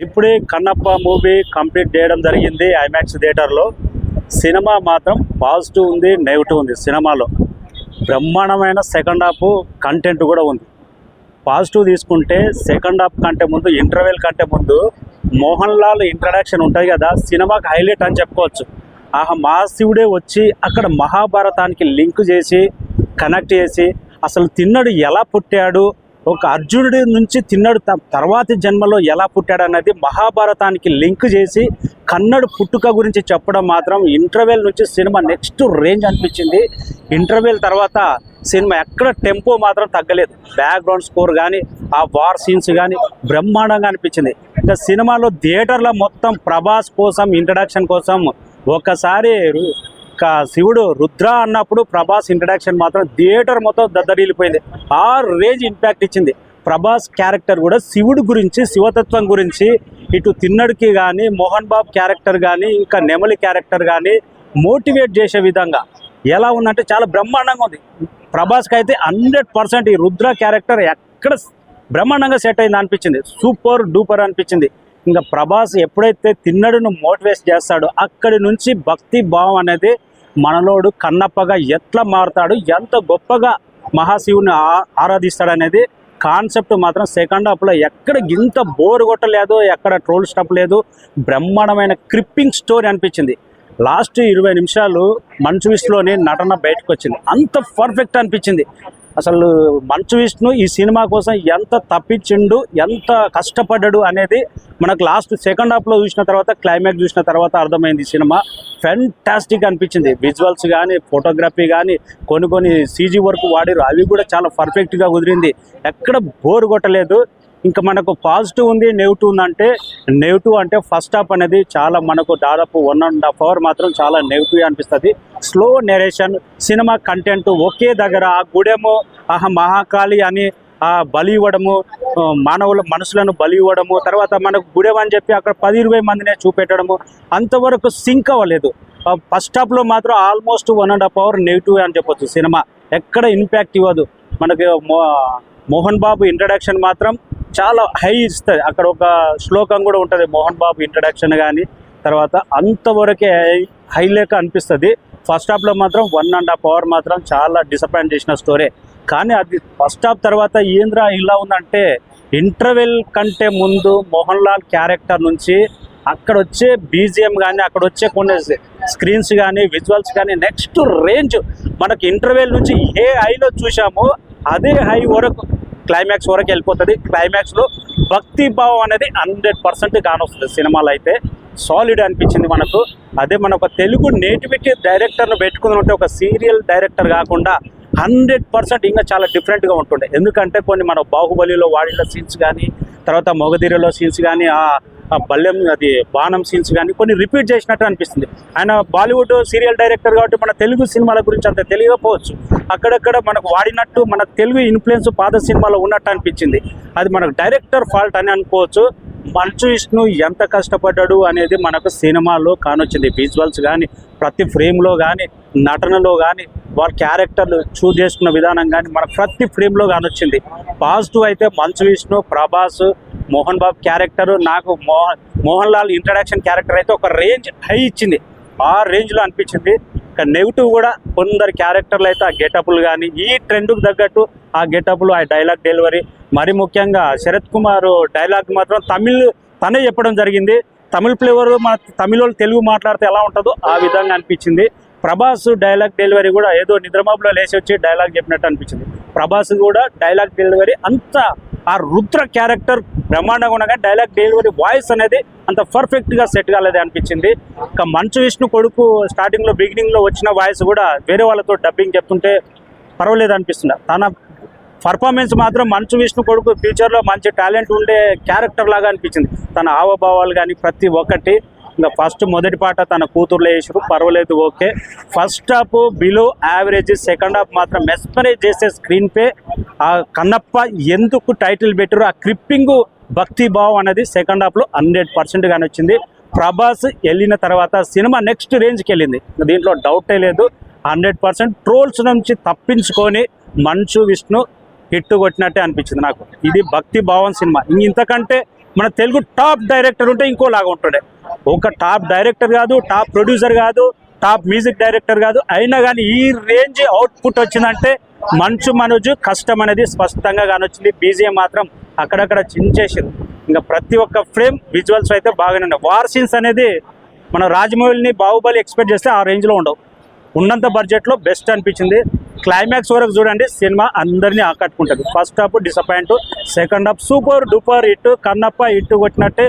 ఇప్పుడే Kannappa movie complete చేయడం జరిగింది ఐమాక్స్ థియేటర్లో. సినిమా మాత్రం పాజిటివ్ ఉంది, నెగిటివ్ ఉంది. సినిమాలో బ్రహ్మాండమైన సెకండ్ హాఫ్ కంటెంట్ కూడా ఉంది. పాజిటివ్ తీసుకుంటే సెకండ్ హాఫ్ కంటే ముందు, ఇంటర్వెల్ కంటే ముందు మోహన్ లాల్ ఇంట్రడక్షన్ ఉంటుంది కదా, సినిమాకి హైలైట్ అని చెప్పుకోవచ్చు. ఆ మహాశివుడే వచ్చి అక్కడ మహాభారతానికి లింక్ చేసి కనెక్ట్ చేసి అసలు తిన్నడు ఎలా పుట్టాడు, ఒక అర్జునుడి నుంచి తిన్నడు తర్వాతి జన్మలో ఎలా పుట్టాడు అన్నది మహాభారతానికి లింక్ చేసి కన్నడు పుట్టుక గురించి చెప్పడం మాత్రం ఇంటర్వెల్ నుంచి సినిమా నెక్స్ట్ రేంజ్ అనిపించింది. ఇంటర్వెల్ తర్వాత సినిమా ఎక్కడ టెంపో మాత్రం తగ్గలేదు. బ్యాక్గ్రౌండ్ స్కోర్ కానీ ఆ వార్ సీన్స్ కానీ బ్రహ్మాండంగా అనిపించింది. ఇంకా సినిమాలో థియేటర్లో మొత్తం ప్రభాస్ కోసం ఇంట్రడక్షన్ కోసం ఒకసారి శివుడు రుద్ర అన్నప్పుడు ప్రభాస్ ఇంట్రడక్షన్ మాత్రం థియేటర్ మొత్తం దద్దరిల్లిపోయింది. ఆ రేంజ్ ఇంపాక్ట్ ఇచ్చింది. ప్రభాస్ క్యారెక్టర్ కూడా శివుడు గురించి, శివతత్వం గురించి ఇటు తిన్నడికి కానీ, మోహన్ బాబు క్యారెక్టర్ కానీ, ఇంకా నెమలి క్యారెక్టర్ కానీ మోటివేట్ చేసే విధంగా ఎలా ఉందంటే చాలా బ్రహ్మాండంగా ఉంది. ప్రభాస్కి అయితే 100% ఈ రుద్ర క్యారెక్టర్ ఎక్కడ బ్రహ్మాండంగా సెట్ అయింది అనిపించింది. సూపర్ డూపర్ అనిపించింది. ఇంకా ప్రభాస్ ఎప్పుడైతే తిన్నడును మోటివేట్ చేస్తాడో అక్కడి నుంచి భక్తి భావం అనేది మనలోడు కన్నప్పగా ఎట్లా మారుతాడు, ఎంత గొప్పగా మహాశివుని ఆరాధిస్తాడనేది కాన్సెప్ట్ మాత్రం సెకండ్ హాఫ్లో ఎక్కడ ఇంత బోర్ కొట్టలేదు, ఎక్కడ ట్రోల్ స్టప్ లేదు. బ్రహ్మాండమైన క్రిప్పింగ్ స్టోరీ అనిపించింది. లాస్ట్ 20 నిమిషాలు మంచు విష్ణులోని నటన బయటకు వచ్చింది. అంత పర్ఫెక్ట్ అనిపించింది. అసలు మంచు విష్ణు ఈ సినిమా కోసం ఎంత తప్పించిండు, ఎంత కష్టపడ్డాడు అనేది మనకు లాస్ట్ సెకండ్ హాఫ్లో చూసిన తర్వాత, క్లైమాక్స్ చూసిన తర్వాత అర్థమైంది. సినిమా ఫ్యాంటాస్టిక్ అనిపించింది. విజువల్స్ కానీ, ఫోటోగ్రఫీ కానీ, కొన్ని సీజీ వర్క్ వాడారు, అవి కూడా చాలా పర్ఫెక్ట్గా కుదిరింది. ఎక్కడ బోర్ కొట్టలేదు. ఇంకా మనకు పాజిటివ్ ఉంది, నెగిటివ్ ఉందంటే నెగిటివ్ అంటే ఫస్ట్ హాఫ్ అనేది చాలా మనకు దాదాపు 1.5 hour మాత్రం చాలా నెగిటివ్ అనిపిస్తుంది. స్లో నెరేషన్, సినిమా కంటెంట్ ఒకే దగ్గర ఆ గుడెము మహాకాళి అని బలి ఇవ్వడము, మనుషులను బలి ఇవ్వడము, తర్వాత మనకు గుడెం అని చెప్పి అక్కడ 10-20 మందినే చూపెట్టడము అంతవరకు సింక్ అవ్వలేదు. ఫస్ట్ హాఫ్లో మాత్రం ఆల్మోస్ట్ 1.5 hour నెగిటివ్ అని చెప్పొచ్చు. సినిమా ఎక్కడ ఇంపాక్ట్ ఇవ్వదు. మనకి మోహన్ బాబు ఇంట్రడక్షన్ మాత్రం చాలా హై ఇస్తుంది. అక్కడ ఒక శ్లోకం కూడా ఉంటుంది మోహన్ బాబు ఇంట్రడక్షన్ కానీ, తర్వాత అంతవరకే హైలేక అనిపిస్తుంది. ఫస్ట్ హాఫ్లో మాత్రం 1.5 hour మాత్రం చాలా డిసప్పాయింట్ చేసిన స్టోరీ. కానీ అది ఫస్ట్ హాఫ్ తర్వాత ఏంద్రా ఇలా ఉందంటే, ఇంటర్వెల్ కంటే ముందు మోహన్ లాల్ క్యారెక్టర్ నుంచి అక్కడ వచ్చే బీజిఎం కానీ, అక్కడ వచ్చే కొన్ని స్క్రీన్స్ కానీ, విజువల్స్ కానీ నెక్స్ట్ రేంజ్. మనకి ఇంటర్వెల్ నుంచి ఏ హైలో చూసామో అదే హై వరకు క్లైమాక్స్ వరకు వెళ్ళిపోతుంది. క్లైమాక్స్లో భక్తి భావం అనేది 100% కానొస్తుంది. సినిమాలో అయితే సాలిడ్ అనిపించింది మనకు. అదే మన ఒక తెలుగు నేటివిటీ డైరెక్టర్ను పెట్టుకుని ఉంటే, ఒక సీరియల్ డైరెక్టర్ కాకుండా 100% ఇంకా చాలా డిఫరెంట్గా ఉంటుండే. ఎందుకంటే కొన్ని మన బాహుబలిలో వాడిన సీన్స్ కానీ, తర్వాత మొగధీరలో సీన్స్ కానీ, ఆ బల్యం అది బాణం సీన్స్ కానీ కొన్ని రిపీట్ చేసినట్టు అనిపిస్తుంది. ఆయన బాలీవుడ్ సీరియల్ డైరెక్టర్ కాబట్టి మన తెలుగు సినిమాల గురించి అంత తెలియకపోవచ్చు. అక్కడక్కడ మనకు వాడినట్టు మన తెలుగు ఇన్ఫ్లుయెన్స్ పాత సినిమాలో ఉన్నట్టు అనిపించింది. అది మనకు డైరెక్టర్ ఫాల్ట్ అని అనుకోవచ్చు. మంచు విష్ణు ఎంత కష్టపడ్డాడు అనేది మనకు సినిమాలో కానొచ్చింది. విజువల్స్ కానీ, ప్రతి ఫ్రేమ్లో కానీ, నటనలో కానీ, వాళ్ళ క్యారెక్టర్లు చూజ్ చేసుకున్న విధానం కానీ మనకు ప్రతి ఫ్రేమ్లో కానొచ్చింది. పాజిటివ్ అయితే మంచు విష్ణు, ప్రభాస్, మోహన్ బాబు క్యారెక్టర్, నాకు మోహన్ లాల్ ఇంట్రడక్షన్ క్యారెక్టర్ అయితే ఒక రేంజ్ హై ఇచ్చింది. ఆ రేంజ్లో అనిపించింది. ఇక నెగిటివ్ కూడా కొందరు క్యారెక్టర్లు అయితే ఆ గెటప్లు కానీ, ఈ ట్రెండ్కు తగ్గట్టు ఆ గెటప్లు, ఆ డైలాగ్ డెలివరీ, మరి ముఖ్యంగా శరత్ కుమార్ డైలాగ్ మాత్రం తనే చెప్పడం జరిగింది. తమిళ ఫ్లేవర్, మన తమిళ వాళ్ళు తెలుగు మాట్లాడితే ఎలా ఉంటుందో ఆ విధంగా అనిపించింది. ప్రభాస్ డైలాగ్ డెలివరీ కూడా ఏదో నిద్రమబ్బులో లేచి వచ్చి డైలాగ్ చెప్పినట్టు అనిపించింది. ప్రభాస్ కూడా డైలాగ్ డెలివరీ అంతా ఆ రుద్ర క్యారెక్టర్ బ్రహ్మాండంగా ఉండగా డైలాగ్ డెలివరీ వాయిస్ అనేది అంత పర్ఫెక్ట్గా సెట్ కాలేదు అనిపించింది. ఇక మంచు విష్ణు కొడుకు స్టార్టింగ్లో బిగినింగ్లో వచ్చిన వాయిస్ కూడా వేరే వాళ్ళతో డబ్బింగ్ చెప్తుంటే పర్వాలేదు అనిపిస్తుంది. తన పర్ఫార్మెన్స్ మాత్రం మంచు విష్ణు కొడుకు ఫ్యూచర్లో మంచి టాలెంట్ ఉండే క్యారెక్టర్ లాగా అనిపించింది. తన హావభావాలు కానీ ప్రతి ఒక్కటి. ఇంకా మొదటి పాట తన కూతురులో వేసారు, పర్వాలేదు, okay. First half below average, second half మాత్రం మెస్మరైజ్ చేసే స్క్రీన్ పే. ఆ కన్నప్ప ఎందుకు టైటిల్ పెట్టారు, ఆ క్రిప్పింగ్ భక్తి భావం అనేది సెకండ్ హాఫ్లో 100% గానే వచ్చింది. ప్రభాస్ వెళ్ళిన తర్వాత సినిమా నెక్స్ట్ రేంజ్కి వెళ్ళింది, దీంట్లో డౌటే లేదు. 100% ట్రోల్స్ నుంచి తప్పించుకొని మంచు విష్ణు హిట్ కొట్టినట్టే అనిపించింది నాకు. ఇది భక్తి భావం సినిమా. ఇంతకంటే మన తెలుగు టాప్ డైరెక్టర్ ఉంటే ఇంకోలాగా ఉంటుండే. ఒక టాప్ డైరెక్టర్ కాదు, టాప్ ప్రొడ్యూసర్ కాదు, టాప్ మ్యూజిక్ డైరెక్టర్ కాదు, అయినా కానీ ఈ రేంజ్ అవుట్పుట్ వచ్చిందంటే మంచు మనోజ్ కష్టం అనేది స్పష్టంగా కానొచ్చింది. బీజిఎం మాత్రం అక్కడక్కడ చించేసింది. ఇంకా ప్రతి ఒక్క ఫ్రేమ్ విజువల్స్ అయితే బాగానే ఉన్నాయి. వార్ సీన్స్ అనేది మన రాజమౌళిని బాహుబలి ఎక్స్పెక్ట్ చేస్తే ఆ రేంజ్లో ఉండవు. ఉన్నంత బడ్జెట్లో బెస్ట్ అనిపించింది. క్లైమాక్స్ వరకు చూడండి, సినిమా అందరినీ ఆకట్టుకుంటుంది. First half disappoint, second half super duper hit, Kannappa hit కొట్టినట్టే